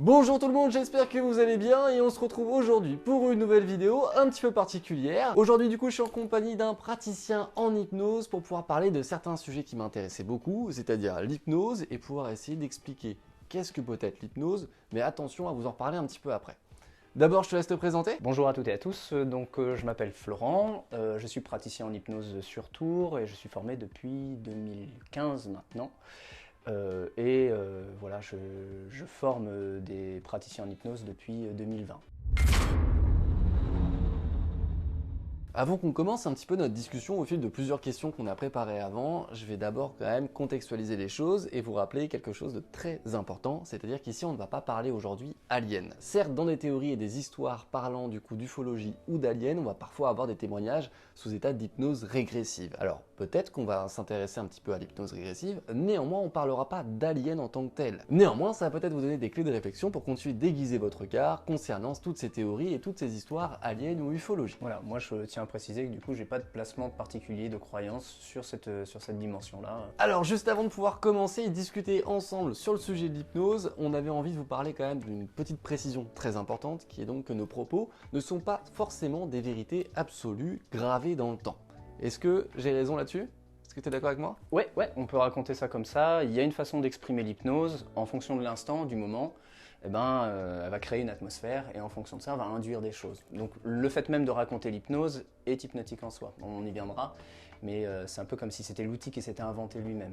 Bonjour tout le monde, j'espère que vous allez bien et on se retrouve aujourd'hui pour une nouvelle vidéo un petit peu particulière. Aujourd'hui du coup je suis en compagnie d'un praticien en hypnose pour pouvoir parler de certains sujets qui m'intéressaient beaucoup, c'est-à-dire l'hypnose et pouvoir essayer d'expliquer qu'est-ce que peut être l'hypnose, mais attention à vous en reparler un petit peu après. D'abord je te laisse te présenter. Bonjour à toutes et à tous, je m'appelle Florent, je suis praticien en hypnose sur Tours et je suis formé depuis 2015 maintenant. Voilà, je forme des praticiens en hypnose depuis 2020. Avant qu'on commence un petit peu notre discussion au fil de plusieurs questions qu'on a préparées avant, je vais d'abord quand même contextualiser les choses et vous rappeler quelque chose de très important, c'est-à-dire qu'ici on ne va pas parler aujourd'hui aliens. Certes, dans des théories et des histoires parlant du coup d'ufologie ou d'aliens, on va parfois avoir des témoignages sous état d'hypnose régressive. Alors peut-être qu'on va s'intéresser un petit peu à l'hypnose régressive, néanmoins on ne parlera pas d'aliens en tant que tel. Néanmoins, ça va peut-être vous donner des clés de réflexion pour continuer d'aiguiser votre regard concernant toutes ces théories et toutes ces histoires aliens ou ufologiques. Voilà, moi je tiens à préciser que du coup j'ai pas de placement particulier de croyance sur cette dimension-là. Alors juste avant de pouvoir commencer et discuter ensemble sur le sujet de l'hypnose, on avait envie de vous parler quand même d'une petite précision très importante qui est donc que nos propos ne sont pas forcément des vérités absolues gravées dans le temps. Est-ce que j'ai raison là-dessus ? Est-ce que tu es d'accord avec moi ? Ouais, on peut raconter ça comme ça. Il y a une façon d'exprimer l'hypnose en fonction de l'instant, du moment. Elle va créer une atmosphère et en fonction de ça, elle va induire des choses. Donc le fait même de raconter l'hypnose est hypnotique en soi. On y viendra, mais c'est un peu comme si c'était l'outil qui s'était inventé lui-même.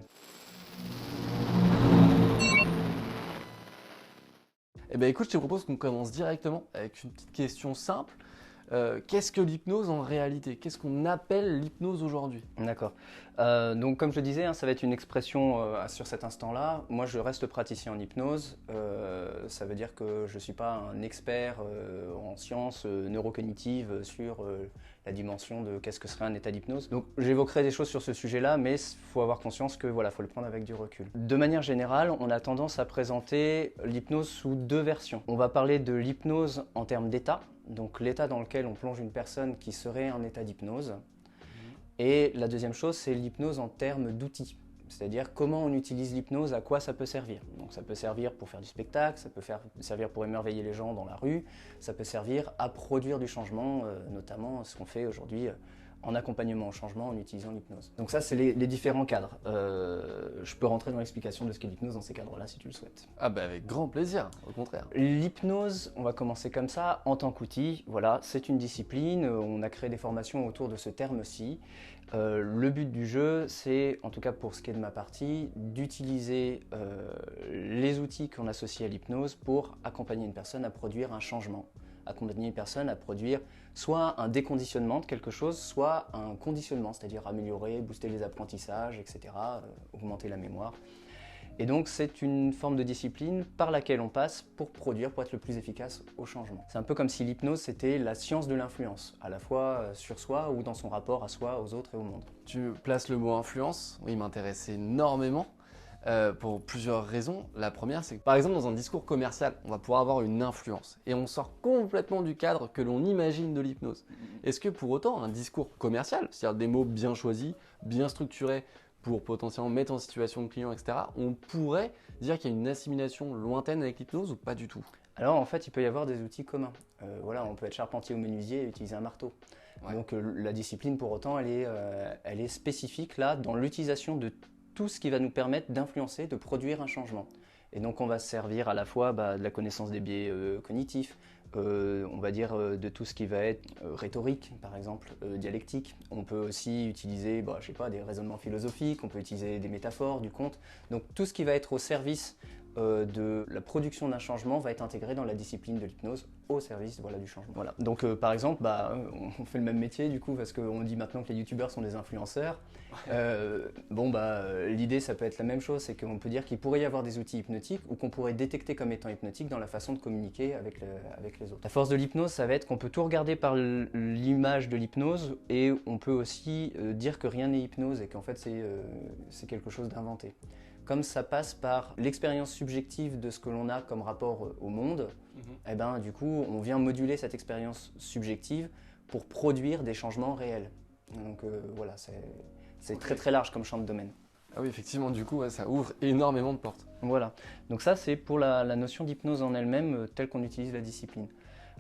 Eh bien écoute, je te propose qu'on commence directement avec une petite question simple. Qu'est-ce que l'hypnose en réalité ? Qu'est-ce qu'on appelle l'hypnose aujourd'hui ? D'accord. Donc comme je disais, ça va être une expression sur cet instant-là. Moi je reste praticien en hypnose. Ça veut dire que je ne suis pas un expert en sciences neurocognitives sur la dimension de qu'est-ce que serait un état d'hypnose. Donc j'évoquerai des choses sur ce sujet-là, mais il faut avoir conscience que voilà, faut le prendre avec du recul. De manière générale, on a tendance à présenter l'hypnose sous deux versions. On va parler de l'hypnose en termes d'état. Donc l'état dans lequel on plonge une personne qui serait un état d'hypnose. Et la deuxième chose, c'est l'hypnose en termes d'outils. C'est-à-dire comment on utilise l'hypnose, à quoi ça peut servir. Donc ça peut servir pour faire du spectacle, ça peut servir pour émerveiller les gens dans la rue, ça peut servir à produire du changement, notamment ce qu'on fait aujourd'hui en accompagnement au changement en utilisant l'hypnose. Donc ça, c'est les différents cadres. Je peux rentrer dans l'explication de ce qu'est l'hypnose dans ces cadres-là si tu le souhaites. Ah bah avec grand plaisir, au contraire. L'hypnose, on va commencer comme ça, en tant qu'outil, voilà, c'est une discipline, on a créé des formations autour de ce terme-ci. Le but du jeu, c'est, en tout cas pour ce qui est de ma partie, d'utiliser les outils qu'on associe à l'hypnose pour accompagner une personne à produire un changement. Accompagner une personne à produire soit un déconditionnement de quelque chose, soit un conditionnement, c'est-à-dire améliorer, booster les apprentissages, etc., augmenter la mémoire. Et donc c'est une forme de discipline par laquelle on passe pour produire, pour être le plus efficace au changement. C'est un peu comme si l'hypnose c'était la science de l'influence, à la fois sur soi ou dans son rapport à soi, aux autres et au monde. Tu places le mot influence, oui, il m'intéresse énormément. Pour plusieurs raisons. La première, c'est que par exemple dans un discours commercial, on va pouvoir avoir une influence et on sort complètement du cadre que l'on imagine de l'hypnose. Est-ce que pour autant un discours commercial, c'est-à-dire des mots bien choisis, bien structurés pour potentiellement mettre en situation le client, etc., on pourrait dire qu'il y a une assimilation lointaine avec l'hypnose ou pas du tout ? Alors en fait, il peut y avoir des outils communs. Voilà, on peut être charpentier ou menuisier et utiliser un marteau. Ouais. Donc la discipline pour autant, elle est spécifique là dans l'utilisation de tout ce qui va nous permettre d'influencer, de produire un changement. Et donc on va se servir à la fois de la connaissance des biais cognitifs, on va dire de tout ce qui va être rhétorique, par exemple, dialectique. On peut aussi utiliser, je sais pas, des raisonnements philosophiques, on peut utiliser des métaphores, du conte. Donc tout ce qui va être au service de la production d'un changement va être intégré dans la discipline de l'hypnose au service du changement. Voilà. Donc par exemple, on fait le même métier du coup parce qu'on dit maintenant que les youtubeurs sont des influenceurs. L'idée ça peut être la même chose, c'est qu'on peut dire qu'il pourrait y avoir des outils hypnotiques ou qu'on pourrait détecter comme étant hypnotiques dans la façon de communiquer avec les autres. La force de l'hypnose, ça va être qu'on peut tout regarder par l'image de l'hypnose et on peut aussi dire que rien n'est hypnose et qu'en fait c'est quelque chose d'inventé. Comme ça passe par l'expérience subjective de ce que l'on a comme rapport au monde, du coup, on vient moduler cette expérience subjective pour produire des changements réels. Donc voilà, c'est très très large comme champ de domaine. Ah oui, effectivement, du coup, ouais, ça ouvre énormément de portes. Voilà, donc ça c'est pour la notion d'hypnose en elle-même telle qu'on utilise la discipline.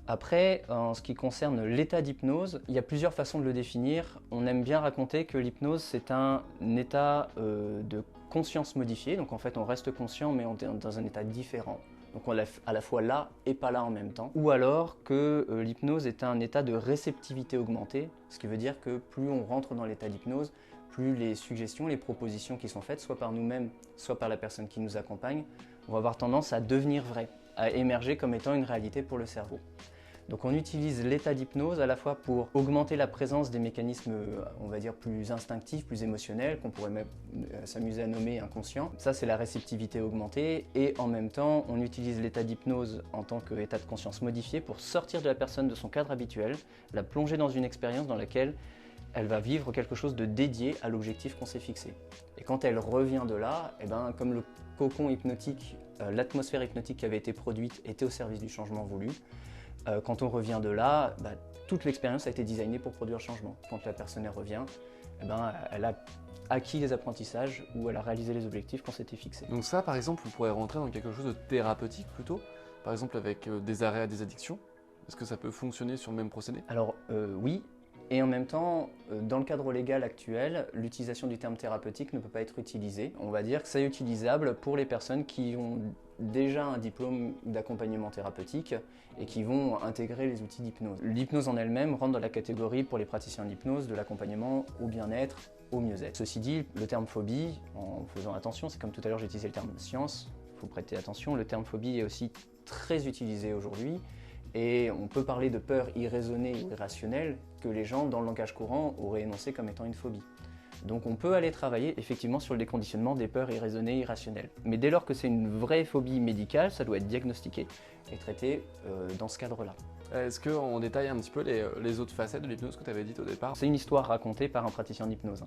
Après, en ce qui concerne l'état d'hypnose, il y a plusieurs façons de le définir. On aime bien raconter que l'hypnose c'est un état de conscience modifiée, donc en fait on reste conscient mais on est dans un état différent. Donc on est à la fois là et pas là en même temps. Ou alors que l'hypnose est un état de réceptivité augmentée, ce qui veut dire que plus on rentre dans l'état d'hypnose, plus les suggestions, les propositions qui sont faites, soit par nous-mêmes, soit par la personne qui nous accompagne, vont avoir tendance à devenir vraies, à émerger comme étant une réalité pour le cerveau. Donc on utilise l'état d'hypnose à la fois pour augmenter la présence des mécanismes, on va dire, plus instinctifs, plus émotionnels, qu'on pourrait même s'amuser à nommer inconscients. Ça, c'est la réceptivité augmentée. Et en même temps, on utilise l'état d'hypnose en tant qu'état de conscience modifié pour sortir de la personne de son cadre habituel, la plonger dans une expérience dans laquelle elle va vivre quelque chose de dédié à l'objectif qu'on s'est fixé. Et quand elle revient de là, eh ben, comme le cocon hypnotique, l'atmosphère hypnotique qui avait été produite était au service du changement voulu, quand on revient de là, toute l'expérience a été designée pour produire le changement. Quand la personne revient, eh ben, elle a acquis les apprentissages ou elle a réalisé les objectifs qu'on s'était fixés. Donc ça, par exemple, on pourrait rentrer dans quelque chose de thérapeutique plutôt, par exemple avec des arrêts à des addictions. Est-ce que ça peut fonctionner sur le même procédé? Alors oui, et en même temps, dans le cadre légal actuel, l'utilisation du terme thérapeutique ne peut pas être utilisée. On va dire que c'est utilisable pour les personnes qui ont déjà un diplôme d'accompagnement thérapeutique et qui vont intégrer les outils d'hypnose. L'hypnose en elle-même rentre dans la catégorie pour les praticiens d'hypnose de l'accompagnement au bien-être, au mieux-être. Ceci dit, le terme phobie, en faisant attention, c'est comme tout à l'heure j'ai utilisé le terme science, il faut prêter attention, le terme phobie est aussi très utilisé aujourd'hui. Et on peut parler de peur irraisonnée ou irrationnelle que les gens, dans le langage courant, auraient énoncé comme étant une phobie. Donc on peut aller travailler effectivement sur le déconditionnement des peurs irraisonnées et irrationnelles. Mais dès lors que c'est une vraie phobie médicale, ça doit être diagnostiqué et traité dans ce cadre-là. Est-ce qu'on détaille un petit peu les autres facettes de l'hypnose que tu avais dites au départ? C'est une histoire racontée par un praticien d'hypnose.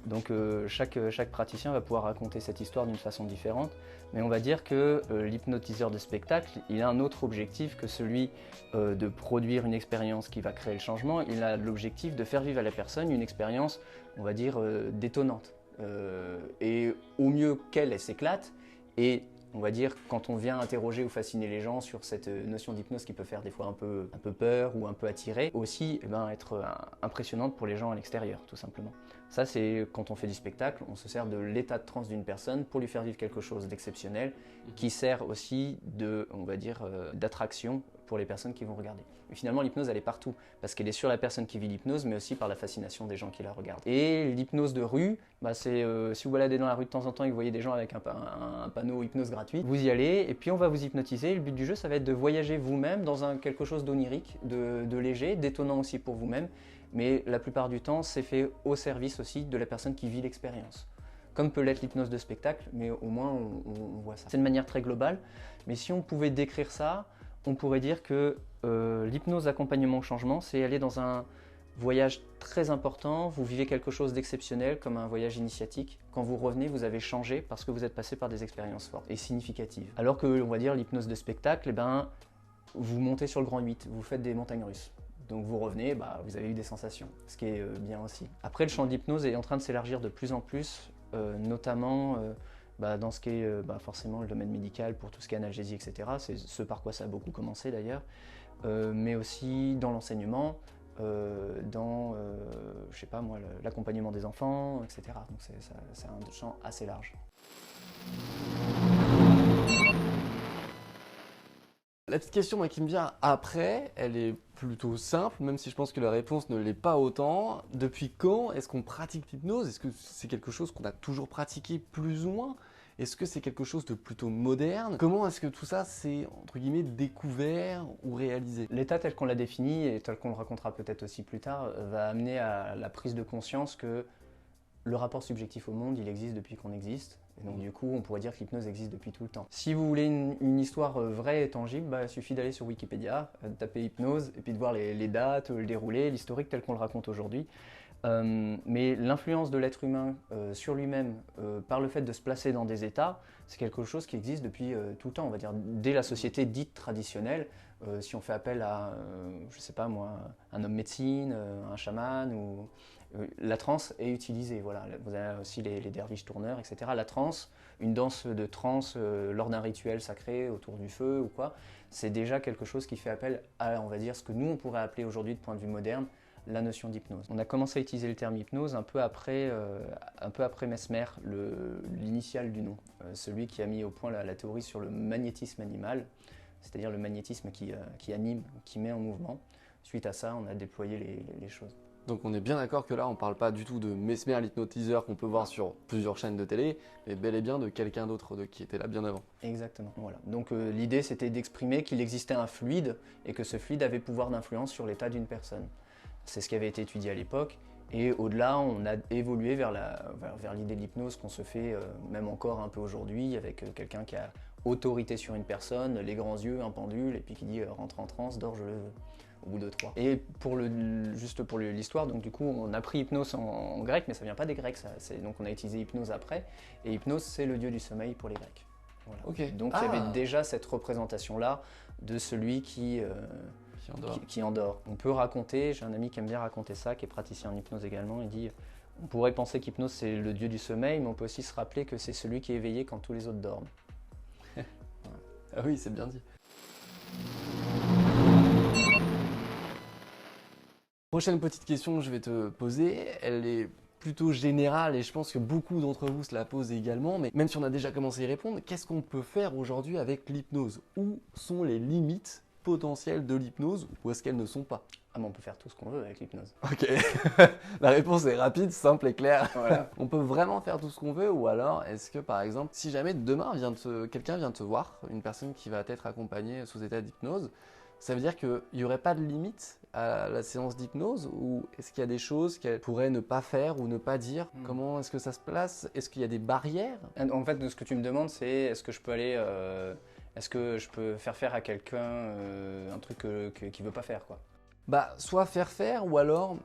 Donc chaque praticien va pouvoir raconter cette histoire d'une façon différente, mais on va dire que l'hypnotiseur de spectacle, il a un autre objectif que celui de produire une expérience qui va créer le changement. Il a l'objectif de faire vivre à la personne une expérience, on va dire, détonnante. Et au mieux qu'elle s'éclate, et on va dire, quand on vient interroger ou fasciner les gens sur cette notion d'hypnose qui peut faire des fois un peu peur ou un peu attirer, aussi être impressionnante pour les gens à l'extérieur, tout simplement. Ça, c'est quand on fait du spectacle, on se sert de l'état de transe d'une personne pour lui faire vivre quelque chose d'exceptionnel, qui sert aussi d'attraction pour les personnes qui vont regarder. Mais finalement, l'hypnose, elle est partout, parce qu'elle est sur la personne qui vit l'hypnose, mais aussi par la fascination des gens qui la regardent. Et l'hypnose de rue, c'est si vous baladez dans la rue de temps en temps et que vous voyez des gens avec un panneau hypnose gratuit, vous y allez, et puis on va vous hypnotiser. Le but du jeu, ça va être de voyager vous-même dans quelque chose d'onirique, de léger, d'étonnant aussi pour vous-même, mais la plupart du temps, c'est fait au service aussi de la personne qui vit l'expérience. Comme peut l'être l'hypnose de spectacle, mais au moins on voit ça. C'est de manière très globale, mais si on pouvait décrire ça, on pourrait dire que l'hypnose d'accompagnement au changement, c'est aller dans un voyage très important, vous vivez quelque chose d'exceptionnel comme un voyage initiatique. Quand vous revenez, vous avez changé parce que vous êtes passé par des expériences fortes et significatives. Alors que, on va dire, l'hypnose de spectacle, vous montez sur le grand 8, vous faites des montagnes russes. Donc vous revenez, vous avez eu des sensations, ce qui est bien aussi. Après, le champ d'hypnose est en train de s'élargir de plus en plus, notamment dans ce qui est forcément le domaine médical pour tout ce qui est analgésie, etc. C'est ce par quoi ça a beaucoup commencé d'ailleurs, mais aussi dans l'enseignement, dans l'accompagnement des enfants, etc. Donc c'est un champ assez large. La petite question qui me vient après, elle est plutôt simple, même si je pense que la réponse ne l'est pas autant. Depuis quand est-ce qu'on pratique l'hypnose? Est-ce que c'est quelque chose qu'on a toujours pratiqué plus ou moins? Est-ce que c'est quelque chose de plutôt moderne? Comment est-ce que tout ça s'est, entre guillemets, découvert ou réalisé? L'état tel qu'on l'a défini, et tel qu'on le racontera peut-être aussi plus tard, va amener à la prise de conscience que le rapport subjectif au monde, il existe depuis qu'on existe. Et donc du coup, on pourrait dire que l'hypnose existe depuis tout le temps. Si vous voulez une histoire vraie et tangible, il suffit d'aller sur Wikipédia, de taper hypnose, et puis de voir les dates, le déroulé, l'historique tel qu'on le raconte aujourd'hui. Mais l'influence de l'être humain sur lui-même par le fait de se placer dans des états, c'est quelque chose qui existe depuis tout le temps, on va dire, dès la société dite traditionnelle. Si on fait appel à, je sais pas moi, un homme médecine, un chaman, La transe est utilisée, voilà. Vous avez aussi les derviches tourneurs, etc. La transe, une danse de transe lors d'un rituel sacré autour du feu ou quoi, c'est déjà quelque chose qui fait appel à, on va dire, ce que nous on pourrait appeler aujourd'hui de point de vue moderne, la notion d'hypnose. On a commencé à utiliser le terme hypnose un peu après Mesmer, l'initial du nom, celui qui a mis au point la théorie sur le magnétisme animal, c'est-à-dire le magnétisme qui anime, qui met en mouvement. Suite à ça, on a déployé les choses. Donc on est bien d'accord que là on parle pas du tout de Mesmer l'hypnotiseur qu'on peut voir sur plusieurs chaînes de télé, mais bel et bien de quelqu'un d'autre qui était là bien avant. Exactement, voilà. Donc l'idée c'était d'exprimer qu'il existait un fluide et que ce fluide avait pouvoir d'influence sur l'état d'une personne. C'est ce qui avait été étudié à l'époque. Et au-delà, on a évolué vers l'idée de l'hypnose qu'on se fait même encore un peu aujourd'hui avec quelqu'un qui a autorité sur une personne, les grands yeux, un pendule, et puis qui dit rentre en transe, dors, je le veux, au bout de 3. Et juste pour l'histoire, donc du coup, on a pris hypnose en grec, mais ça vient pas des Grecs, donc on a utilisé hypnose après, et hypnose, c'est le dieu du sommeil pour les Grecs. Voilà. Okay. Donc il y avait déjà cette représentation-là de celui qui endort. On peut raconter, j'ai un ami qui aime bien raconter ça, qui est praticien en hypnose également, il dit on pourrait penser qu'hypnose c'est le dieu du sommeil, mais on peut aussi se rappeler que c'est celui qui est éveillé quand tous les autres dorment. Ah oui, c'est bien dit. Prochaine petite question que je vais te poser, elle est plutôt générale et je pense que beaucoup d'entre vous se la posent également, mais même si on a déjà commencé à y répondre, qu'est-ce qu'on peut faire aujourd'hui avec l'hypnose? Où sont les limites potentielles de l'hypnose ou est-ce qu'elles ne sont pas? Ah, mais on peut faire tout ce qu'on veut avec l'hypnose. Ok, la réponse est rapide, simple et claire. Voilà. On peut vraiment faire tout ce qu'on veut ou alors est-ce que par exemple, si jamais demain quelqu'un vient te voir, une personne qui va être accompagnée sous état d'hypnose, ça veut dire qu'il n'y aurait pas de limite à la séance d'hypnose ou est-ce qu'il y a des choses qu'elle pourrait ne pas faire ou ne pas dire? Comment est-ce que ça se place? Est-ce qu'il y a des barrières? En fait, de ce que tu me demandes, c'est est-ce que je peux aller... est-ce que je peux faire à quelqu'un un truc qu'il ne veut pas faire, quoi? Bah, soit faire ou alors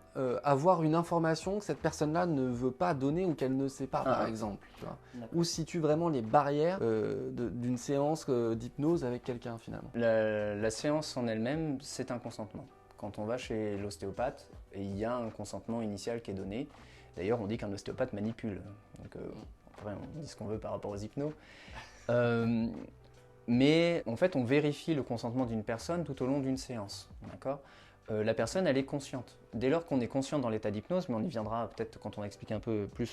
avoir une information que cette personne-là ne veut pas donner ou qu'elle ne sait pas, par exemple. Tu vois. Ou situe vraiment les barrières d'une séance d'hypnose avec quelqu'un, finalement. La séance en elle-même, c'est un consentement. Quand on va chez l'ostéopathe, il y a un consentement initial qui est donné. D'ailleurs, on dit qu'un ostéopathe manipule. Donc, après, on dit ce qu'on veut par rapport aux hypnos. Mais en fait, on vérifie le consentement d'une personne tout au long d'une séance. D'accord ? La personne, elle est consciente. Dès lors qu'on est conscient dans l'état d'hypnose, mais on y viendra peut-être quand on explique un peu plus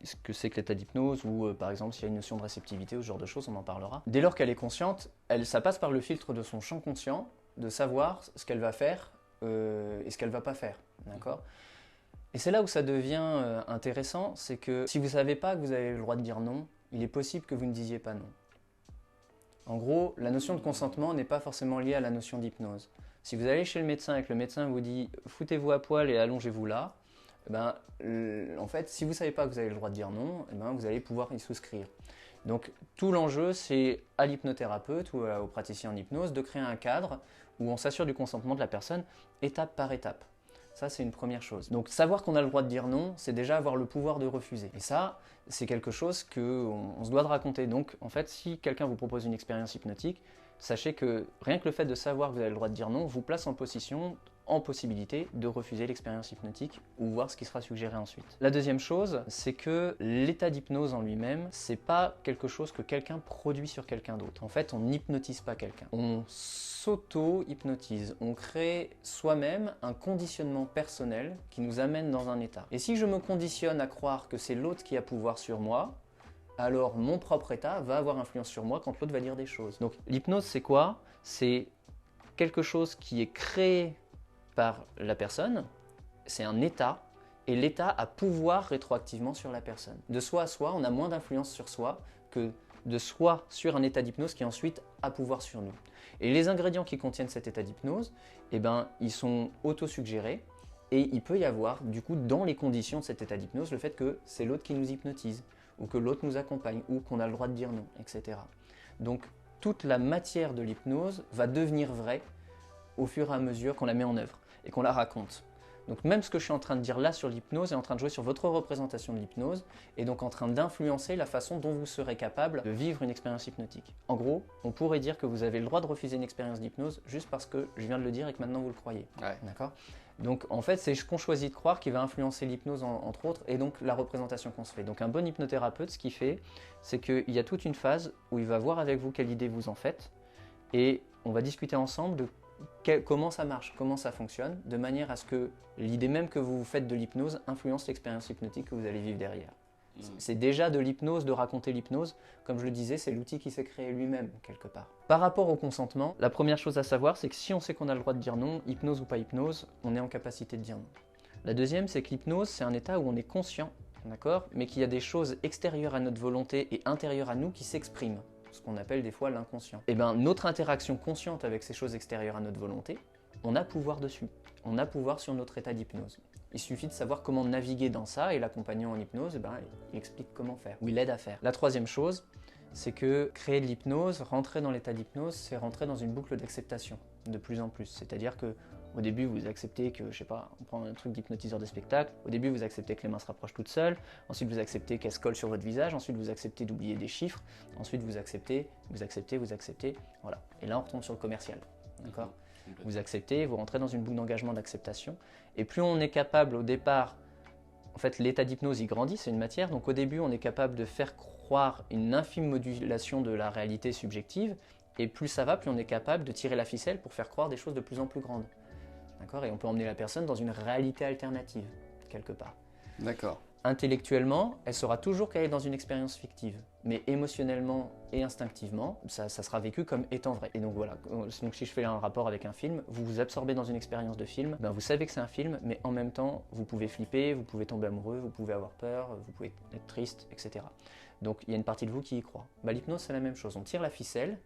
ce que c'est que l'état d'hypnose, ou par exemple s'il y a une notion de réceptivité ou ce genre de choses, on en parlera. Dès lors qu'elle est consciente, ça passe par le filtre de son champ conscient, de savoir ce qu'elle va faire et ce qu'elle ne va pas faire. D'accord ? Et c'est là où ça devient intéressant, c'est que si vous ne savez pas que vous avez le droit de dire non, il est possible que vous ne disiez pas non. En gros, la notion de consentement n'est pas forcément liée à la notion d'hypnose. Si vous allez chez le médecin et que le médecin vous dit « foutez-vous à poil et allongez-vous là », en fait, si vous ne savez pas que vous avez le droit de dire non, vous allez pouvoir y souscrire. Donc tout l'enjeu, c'est à l'hypnothérapeute ou au praticien en hypnose de créer un cadre où on s'assure du consentement de la personne étape par étape. Ça, c'est une première chose. Donc savoir qu'on a le droit de dire non, c'est déjà avoir le pouvoir de refuser. Et ça, c'est quelque chose qu'on se doit de raconter. Donc en fait, si quelqu'un vous propose une expérience hypnotique, sachez que rien que le fait de savoir que vous avez le droit de dire non vous place en possibilité de refuser l'expérience hypnotique ou voir ce qui sera suggéré ensuite. La deuxième chose, c'est que l'état d'hypnose en lui-même, c'est pas quelque chose que quelqu'un produit sur quelqu'un d'autre. En fait, on n'hypnotise pas quelqu'un. On s'auto-hypnotise. On crée soi-même un conditionnement personnel qui nous amène dans un état. Et si je me conditionne à croire que c'est l'autre qui a pouvoir sur moi, alors mon propre état va avoir influence sur moi quand l'autre va dire des choses. Donc l'hypnose, c'est quoi? C'est quelque chose qui est créé par la personne, c'est un état, et l'état a pouvoir rétroactivement sur la personne. De soi à soi, on a moins d'influence sur soi que de soi sur un état d'hypnose qui ensuite a pouvoir sur nous. Et les ingrédients qui contiennent cet état d'hypnose, ils sont auto-suggérés, et il peut y avoir, du coup, dans les conditions de cet état d'hypnose, le fait que c'est l'autre qui nous hypnotise, ou que l'autre nous accompagne, ou qu'on a le droit de dire non, etc. Donc, toute la matière de l'hypnose va devenir vraie au fur et à mesure qu'on la met en œuvre et qu'on la raconte. Donc même ce que je suis en train de dire là sur l'hypnose est en train de jouer sur votre représentation de l'hypnose et donc en train d'influencer la façon dont vous serez capable de vivre une expérience hypnotique. En gros, on pourrait dire que vous avez le droit de refuser une expérience d'hypnose juste parce que je viens de le dire et que maintenant vous le croyez. Ouais. D'accord ? Donc en fait, c'est ce qu'on choisit de croire qui va influencer l'hypnose entre autres et donc la représentation qu'on se fait. Donc un bon hypnothérapeute, ce qu'il fait, c'est qu'il y a toute une phase où il va voir avec vous quelle idée vous en faites et on va discuter ensemble de comment ça marche, comment ça fonctionne, de manière à ce que l'idée même que vous faites de l'hypnose influence l'expérience hypnotique que vous allez vivre derrière. C'est déjà de l'hypnose, de raconter l'hypnose. Comme je le disais, c'est l'outil qui s'est créé lui-même, quelque part. Par rapport au consentement, la première chose à savoir, c'est que si on sait qu'on a le droit de dire non, hypnose ou pas hypnose, on est en capacité de dire non. La deuxième, c'est que l'hypnose, c'est un état où on est conscient, d'accord, mais qu'il y a des choses extérieures à notre volonté et intérieures à nous qui s'expriment. Ce qu'on appelle des fois l'inconscient. Et bien, notre interaction consciente avec ces choses extérieures à notre volonté, on a pouvoir dessus. On a pouvoir sur notre état d'hypnose. Il suffit de savoir comment naviguer dans ça et l'accompagnant en hypnose, il explique comment faire, ou il aide à faire. La troisième chose, c'est que créer de l'hypnose, rentrer dans l'état d'hypnose, c'est rentrer dans une boucle d'acceptation de plus en plus. C'est-à-dire que au début, vous acceptez que, je sais pas, on prend un truc d'hypnotiseur de spectacle, au début, vous acceptez que les mains se rapprochent toutes seules, ensuite, vous acceptez qu'elles se collent sur votre visage, ensuite, vous acceptez d'oublier des chiffres, ensuite, vous acceptez, voilà. Et là, on retombe sur le commercial, d'accord ? Vous acceptez, vous rentrez dans une boucle d'engagement d'acceptation, et plus on est capable au départ, en fait, l'état d'hypnose, il grandit, c'est une matière, donc au début, on est capable de faire croire une infime modulation de la réalité subjective, et plus ça va, plus on est capable de tirer la ficelle pour faire croire des choses de plus en plus grandes. D'accord ? Et on peut emmener la personne dans une réalité alternative, quelque part. D'accord. Intellectuellement, elle saura toujours qu'elle est dans une expérience fictive, mais émotionnellement et instinctivement, ça sera vécu comme étant vrai. Et donc voilà, donc si je fais un rapport avec un film, vous vous absorbez dans une expérience de film, vous savez que c'est un film, mais en même temps, vous pouvez flipper, vous pouvez tomber amoureux, vous pouvez avoir peur, vous pouvez être triste, etc. Donc il y a une partie de vous qui y croit. L'hypnose, c'est la même chose. On tire la ficelle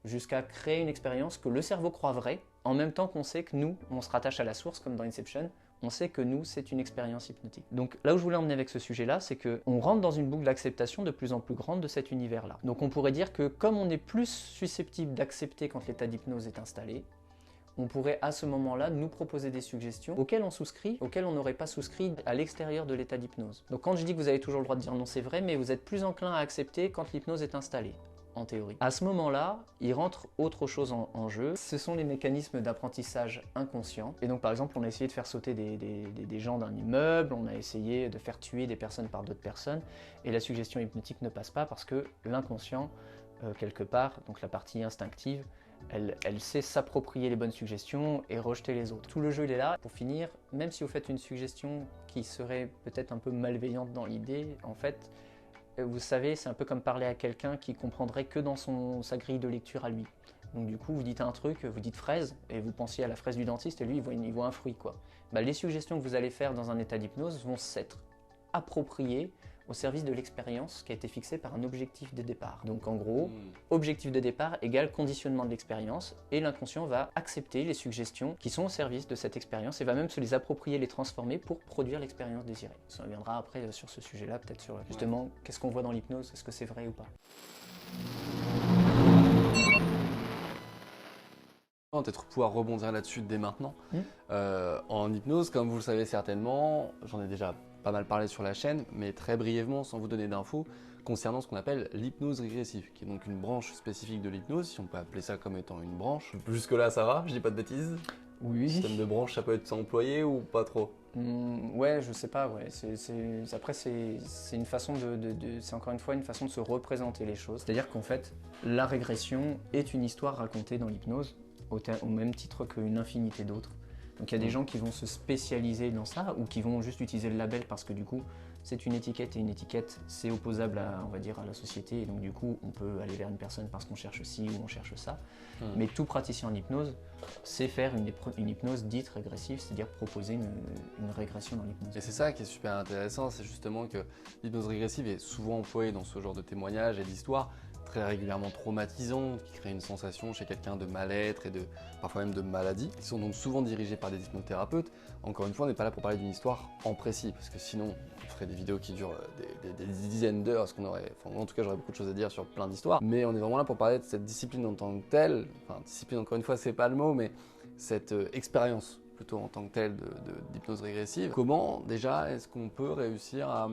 jusqu'à créer une expérience que le cerveau croit vraie, en même temps qu'on sait que nous, on se rattache à la source, comme dans Inception, on sait que nous, c'est une expérience hypnotique. Donc là où je voulais emmener avec ce sujet-là, c'est qu'on rentre dans une boucle d'acceptation de plus en plus grande de cet univers-là. Donc on pourrait dire que comme on est plus susceptible d'accepter quand l'état d'hypnose est installé, on pourrait à ce moment-là nous proposer des suggestions auxquelles on souscrit, auxquelles on n'aurait pas souscrit à l'extérieur de l'état d'hypnose. Donc quand je dis que vous avez toujours le droit de dire non, c'est vrai, mais vous êtes plus enclin à accepter quand l'hypnose est installée. En théorie. À ce moment-là, il rentre autre chose en jeu. Ce sont les mécanismes d'apprentissage inconscient. Et donc, par exemple, on a essayé de faire sauter des gens d'un immeuble, on a essayé de faire tuer des personnes par d'autres personnes, et la suggestion hypnotique ne passe pas parce que l'inconscient, quelque part, donc la partie instinctive, elle sait s'approprier les bonnes suggestions et rejeter les autres. Tout le jeu, il est là. Pour finir, même si vous faites une suggestion qui serait peut-être un peu malveillante dans l'idée, en fait, vous savez, c'est un peu comme parler à quelqu'un qui comprendrait que dans sa grille de lecture à lui. Donc du coup, vous dites un truc, vous dites fraise, et vous pensiez à la fraise du dentiste, et lui, il voit un fruit, quoi. Les suggestions que vous allez faire dans un état d'hypnose vont s'être appropriées au service de l'expérience qui a été fixée par un objectif de départ. Donc en gros, objectif de départ égale conditionnement de l'expérience, et l'inconscient va accepter les suggestions qui sont au service de cette expérience et va même se les approprier, les transformer pour produire l'expérience désirée. Ça reviendra après sur ce sujet-là, peut-être sur justement qu'est-ce qu'on voit dans l'hypnose, est-ce que c'est vrai ou pas. Peut-être pouvoir rebondir là-dessus dès maintenant. En hypnose, comme vous le savez certainement, j'en ai déjà pas mal parlé sur la chaîne, mais très brièvement, sans vous donner d'infos, concernant ce qu'on appelle l'hypnose régressive, qui est donc une branche spécifique de l'hypnose, si on peut appeler ça comme étant une branche. Jusque-là, ça va, je dis pas de bêtises. Oui. Système de branche, ça peut être employé ou pas trop? Ouais, je sais pas. Ouais. Après, c'est une façon c'est encore une fois une façon de se représenter les choses. C'est-à-dire qu'en fait, la régression est une histoire racontée dans l'hypnose, au même titre qu'une infinité d'autres. Donc il y a des gens qui vont se spécialiser dans ça ou qui vont juste utiliser le label parce que du coup c'est une étiquette et une étiquette c'est opposable à, on va dire, à la société et donc du coup on peut aller vers une personne parce qu'on cherche ci ou on cherche ça. Mais tout praticien en hypnose sait faire une hypnose dite régressive, c'est-à-dire proposer une régression dans l'hypnose. Et c'est ça qui est super intéressant, c'est justement que l'hypnose régressive est souvent employée dans ce genre de témoignages et d'histoires très régulièrement traumatisantes, qui créent une sensation chez quelqu'un de mal-être et parfois même de maladie, qui sont donc souvent dirigés par des hypnothérapeutes. Encore une fois, on n'est pas là pour parler d'une histoire en précis, parce que sinon on ferait des vidéos qui durent des dizaines d'heures, parce qu'on aurait, en tout cas j'aurais beaucoup de choses à dire sur plein d'histoires, mais on est vraiment là pour parler de cette discipline en tant que telle, discipline encore une fois c'est pas le mot, mais cette expérience plutôt en tant que tel d'hypnose régressive. Comment déjà est-ce qu'on peut réussir à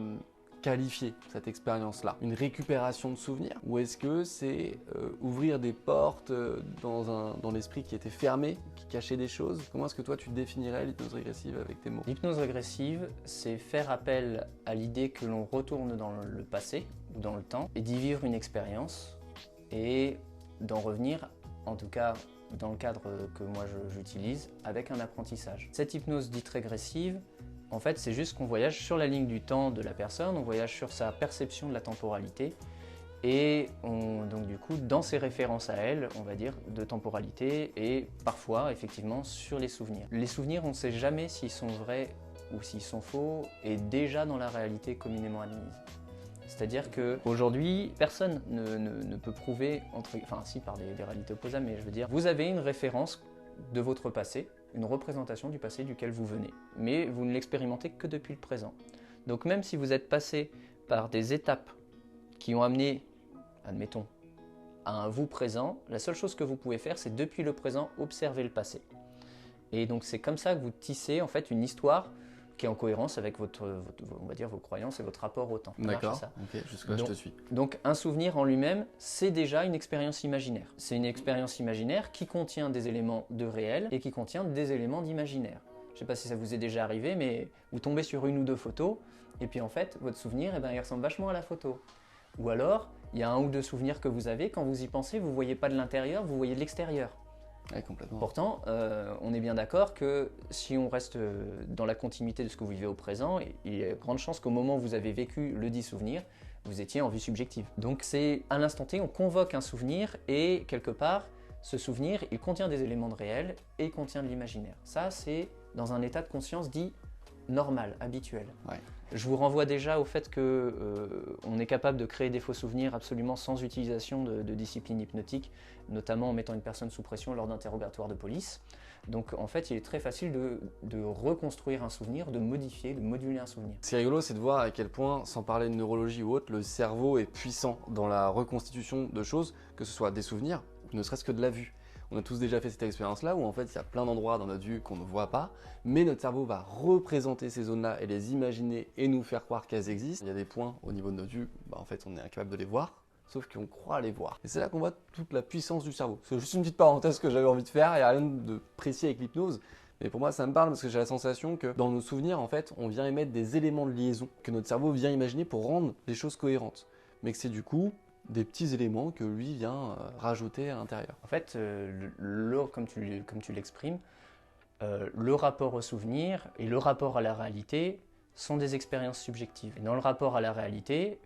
qualifier cette expérience-là? Une récupération de souvenirs? Ou est-ce que c'est ouvrir des portes dans l'esprit qui était fermé, qui cachait des choses? Comment est-ce que toi tu définirais l'hypnose régressive avec tes mots? L'hypnose régressive, c'est faire appel à l'idée que l'on retourne dans le passé ou dans le temps et d'y vivre une expérience et d'en revenir, en tout cas dans le cadre que moi j'utilise, avec un apprentissage. Cette hypnose dite régressive, en fait, c'est juste qu'on voyage sur la ligne du temps de la personne, on voyage sur sa perception de la temporalité et donc du coup, dans ses références à elle, on va dire, de temporalité et parfois, effectivement, sur les souvenirs. Les souvenirs, on ne sait jamais s'ils sont vrais ou s'ils sont faux et déjà dans la réalité communément admise. C'est-à-dire qu'aujourd'hui, personne ne peut prouver, enfin si par des réalités opposables, mais je veux dire, vous avez une référence de votre passé, une représentation du passé duquel vous venez, mais vous ne l'expérimentez que depuis le présent. Donc même si vous êtes passé par des étapes qui ont amené, admettons, à un vous présent, la seule chose que vous pouvez faire, c'est depuis le présent observer le passé. Et donc c'est comme ça que vous tissez en fait une histoire qui est en cohérence avec on va dire, vos croyances et votre rapport au temps. D'accord, ok, jusque-là je te suis. Donc un souvenir en lui-même, c'est déjà une expérience imaginaire. C'est une expérience imaginaire qui contient des éléments de réel et qui contient des éléments d'imaginaire. Je ne sais pas si ça vous est déjà arrivé, mais vous tombez sur une ou deux photos, et puis en fait, votre souvenir, il ressemble vachement à la photo. Ou alors, il y a un ou deux souvenirs que vous avez, quand vous y pensez, vous ne voyez pas de l'intérieur, vous voyez de l'extérieur. Ouais, complètement. Pourtant, on est bien d'accord que si on reste dans la continuité de ce que vous vivez au présent, il y a grande chance qu'au moment où vous avez vécu le dit souvenir, vous étiez en vue subjective. Donc c'est à l'instant T, on convoque un souvenir et quelque part, ce souvenir, il contient des éléments de réel et contient de l'imaginaire. Ça, c'est dans un état de conscience dit normal, habituel. Ouais. Je vous renvoie déjà au fait qu'on est capable de créer des faux souvenirs absolument sans utilisation de discipline hypnotique, notamment en mettant une personne sous pression lors d'interrogatoires de police. Donc en fait, il est très facile de reconstruire un souvenir, de modifier, de moduler un souvenir. Ce qui est rigolo, c'est de voir à quel point, sans parler de neurologie ou autre, le cerveau est puissant dans la reconstitution de choses, que ce soit des souvenirs, ou ne serait-ce que de la vue. On a tous déjà fait cette expérience-là où en fait il y a plein d'endroits dans notre vue qu'on ne voit pas, mais notre cerveau va représenter ces zones-là et les imaginer et nous faire croire qu'elles existent. Il y a des points au niveau de notre vue, en fait on est incapable de les voir, sauf qu'on croit les voir. Et c'est là qu'on voit toute la puissance du cerveau. C'est juste une petite parenthèse que j'avais envie de faire, il n'y a rien de précis avec l'hypnose, mais pour moi ça me parle parce que j'ai la sensation que dans nos souvenirs en fait on vient émettre des éléments de liaison que notre cerveau vient imaginer pour rendre les choses cohérentes. Mais que c'est du coup des petits éléments que lui vient rajouter à l'intérieur. En fait, comme tu l'exprimes, le rapport au souvenir et le rapport à la réalité sont des expériences subjectives. Et dans le rapport à la réalité,